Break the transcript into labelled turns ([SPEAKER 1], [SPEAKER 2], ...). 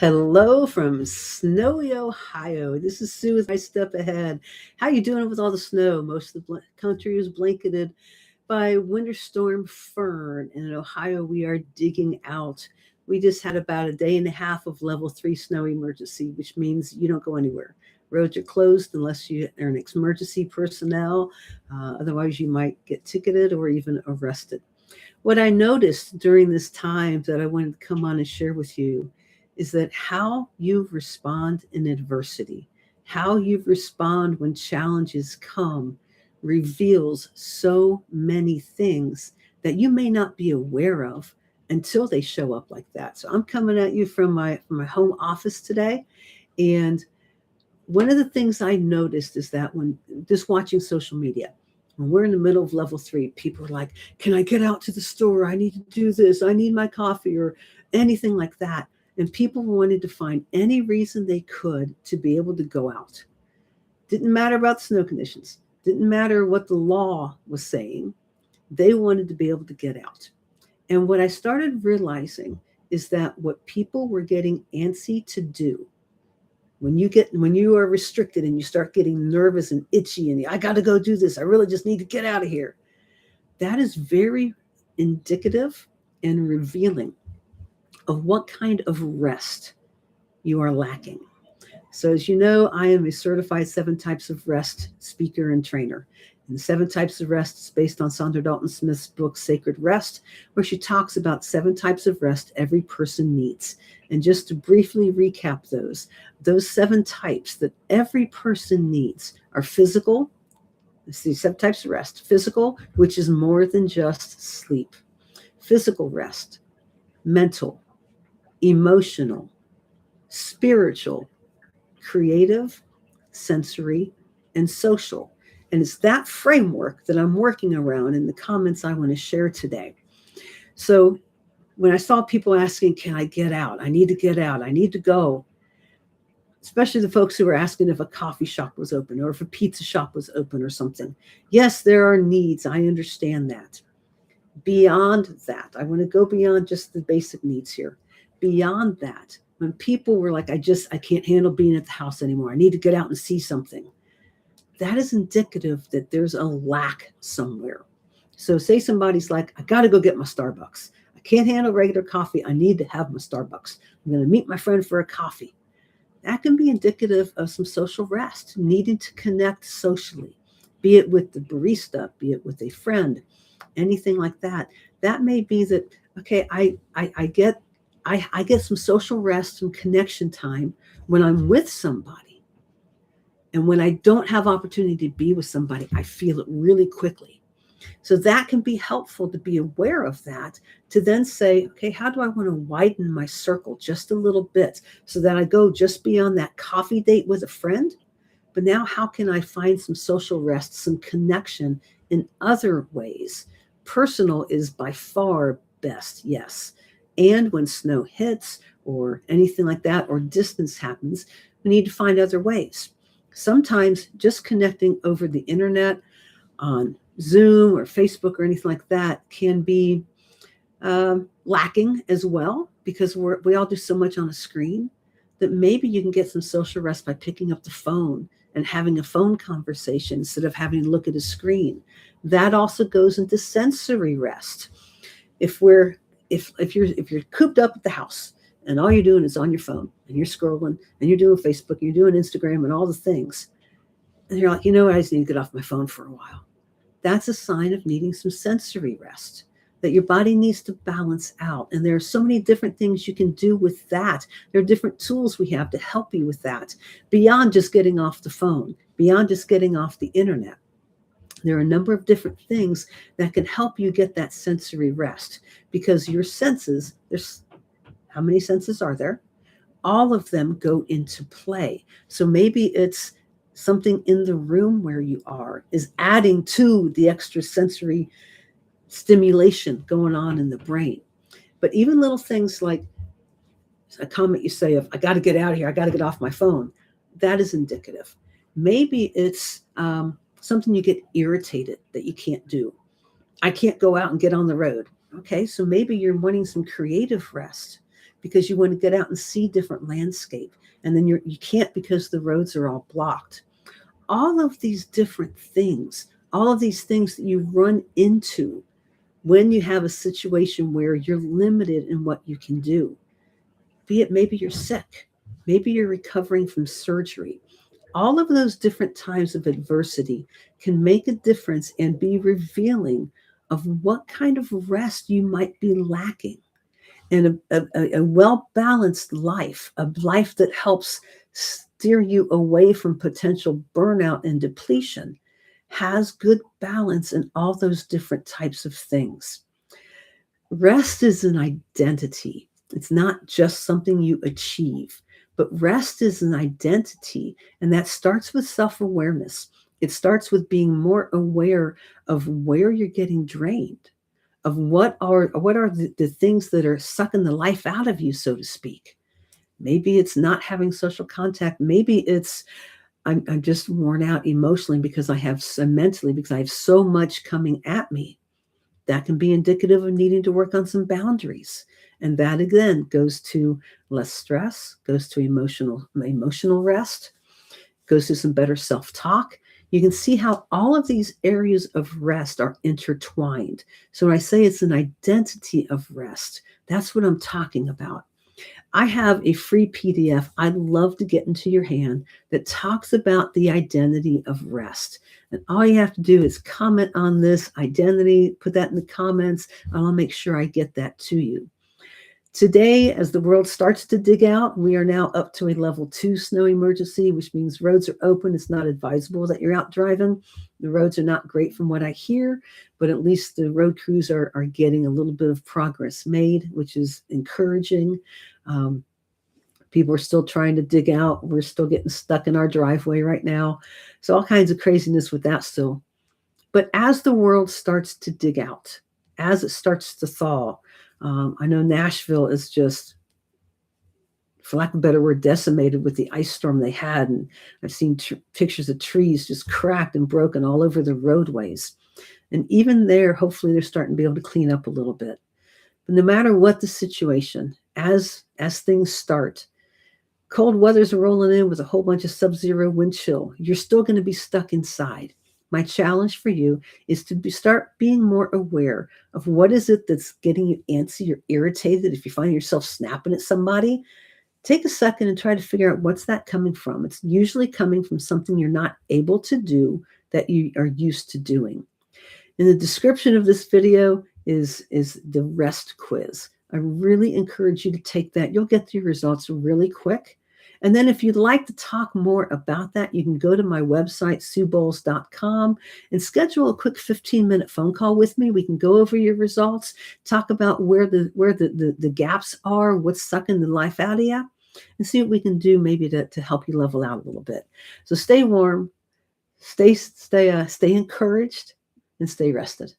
[SPEAKER 1] Hello from snowy Ohio. This is Sue with My Step Ahead. How you doing with all the snow? Most of the country is blanketed by Winter Storm Fern. And in Ohio, we are digging out. We just had about a day and a half of level 3 snow emergency, which means you don't go anywhere. Roads are closed unless you are an emergency personnel. Otherwise, you might get ticketed or even arrested. What I noticed during this time that I wanted to come on and share with you is that how you respond in adversity, how you respond when challenges come, reveals so many things that you may not be aware of until they show up like that. So I'm coming at you from my home office today, and one of the things I noticed is that when just watching social media, when we're in the middle of level 3, people are like, "Can I get out to the store? I need to do this. I need my coffee," or anything like that. And people wanted to find any reason they could to be able to go out. Didn't matter about the snow conditions, didn't matter what the law was saying. They wanted to be able to get out. And what I started realizing is that what people were getting antsy to do when you are restricted and you start getting nervous and itchy and I got to go do this, I really just need to get out of here, that is very indicative and revealing of what kind of rest you are lacking. So, as you know, I am a certified 7 types of rest speaker and trainer. And the 7 types of rest is based on Sandra Dalton Smith's book, Sacred Rest, where she talks about 7 types of rest every person needs. And just to briefly recap those 7 types that every person needs are physical. Let's see, 7 types of rest. Physical, which is more than just sleep. Physical rest, mental, emotional, spiritual, creative, sensory, and social. And it's that framework that I'm working around in the comments I want to share today. So when I saw people asking, "Can I get out? I need to get out. I need to go," especially the folks who were asking if a coffee shop was open or if a pizza shop was open or something. Yes, there are needs. I understand that. Beyond that, I want to go beyond just the basic needs here. Beyond that, when people were like, I can't handle being at the house anymore. I need to get out and see something. That is indicative that there's a lack somewhere. So say somebody's like, "I got to go get my Starbucks. I can't handle regular coffee. I need to have my Starbucks. I'm going to meet my friend for a coffee." That can be indicative of some social rest, needing to connect socially, be it with the barista, be it with a friend, anything like that. That may be that, okay, I get some social rest, some connection time when I'm with somebody. And when I don't have opportunity to be with somebody, I feel it really quickly. So that can be helpful to be aware of that, to then say, okay, how do I want to widen my circle just a little bit so that I go just beyond that coffee date with a friend? But now, how can I find some social rest, some connection in other ways? Personal is by far best, yes. And when snow hits or anything like that, or distance happens, we need to find other ways. Sometimes just connecting over the internet on Zoom or Facebook or anything like that can be lacking as well, because we all do so much on a screen that maybe you can get some social rest by picking up the phone and having a phone conversation instead of having to look at a screen. That also goes into sensory rest. If you're cooped up at the house and all you're doing is on your phone and you're scrolling and you're doing Facebook, and you're doing Instagram and all the things, and you're like, I just need to get off my phone for a while. That's a sign of needing some sensory rest, that your body needs to balance out. And there are so many different things you can do with that. There are different tools we have to help you with that, beyond just getting off the phone, beyond just getting off the internet. There are a number of different things that can help you get that sensory rest, because your senses, how many senses are there? All of them go into play. So maybe it's something in the room where you are is adding to the extra sensory stimulation going on in the brain. But even little things like a comment you say of, "I got to get out of here, I got to get off my phone," that is indicative. Maybe it's something you get irritated that you can't do. "I can't go out and get on the road." Okay, so maybe you're wanting some creative rest. because you want to get out and see different landscape. And then you can't because the roads are all blocked. All of these different things, all of these things that you run into when you have a situation where you're limited in what you can do, be it maybe you're sick, maybe you're recovering from surgery. All of those different times of adversity can make a difference and be revealing of what kind of rest you might be lacking. And a well balanced life, a life that helps steer you away from potential burnout and depletion, has good balance in all those different types of things. Rest is an identity. It's not just something you achieve, but rest is an identity. And that starts with self awareness. It starts with being more aware of where you're getting drained, of what are the things that are sucking the life out of you, so to speak. Maybe it's not having social contact. Maybe it's I'm just worn out emotionally because mentally because I have so much coming at me. That can be indicative of needing to work on some boundaries. And that again goes to less stress, goes to emotional rest, goes to some better self-talk. You can see how all of these areas of rest are intertwined. So when I say it's an identity of rest, that's what I'm talking about. I have a free PDF I'd love to get into your hand that talks about the identity of rest. And all you have to do is comment on this identity, put that in the comments, and I'll make sure I get that to you. Today, as the world starts to dig out, we are now up to a level 2 snow emergency, which means roads are open. It's not advisable that you're out driving. The roads are not great from what I hear, but at least the road crews are getting a little bit of progress made, which is encouraging. People are still trying to dig out. We're still getting stuck in our driveway right now. So all kinds of craziness with that still. But as the world starts to dig out, as it starts to thaw, I know Nashville is just, for lack of a better word, decimated with the ice storm they had. And I've seen pictures of trees just cracked and broken all over the roadways. And even there, hopefully they're starting to be able to clean up a little bit. But no matter what the situation, as things start, cold weather's rolling in with a whole bunch of sub-zero wind chill, you're still going to be stuck inside. My challenge for you is to start being more aware of what is it that's getting you antsy or irritated. If you find yourself snapping at somebody, take a second and try to figure out what's that coming from. It's usually coming from something you're not able to do that you are used to doing. In the description of this video is the rest quiz. I really encourage you to take that. You'll get your results really quick. And then if you'd like to talk more about that, you can go to my website, SueBowles.com, and schedule a quick 15-minute phone call with me. We can go over your results, talk about where the gaps are, what's sucking the life out of you, and see what we can do maybe to help you level out a little bit. So stay warm, stay encouraged, and stay rested.